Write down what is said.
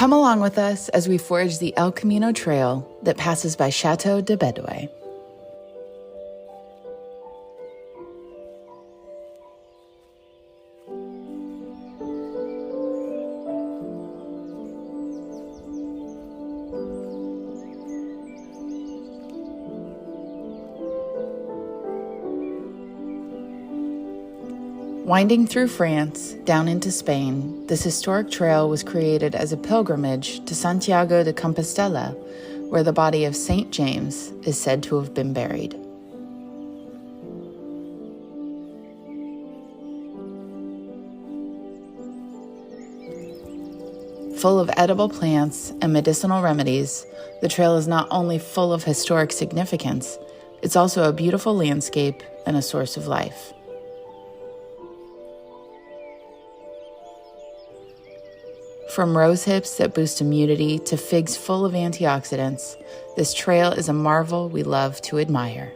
Come along with us as we forage the El Camino trail that passes by Château de Béduer. Winding through France, down into Spain, this historic trail was created as a pilgrimage to Santiago de Compostela, where the body of Saint James is said to have been buried. Full of edible plants and medicinal remedies, the trail is not only full of historic significance, it's also a beautiful landscape and a source of life. From rose hips that boost immunity to figs full of antioxidants, this trail is a marvel we love to admire.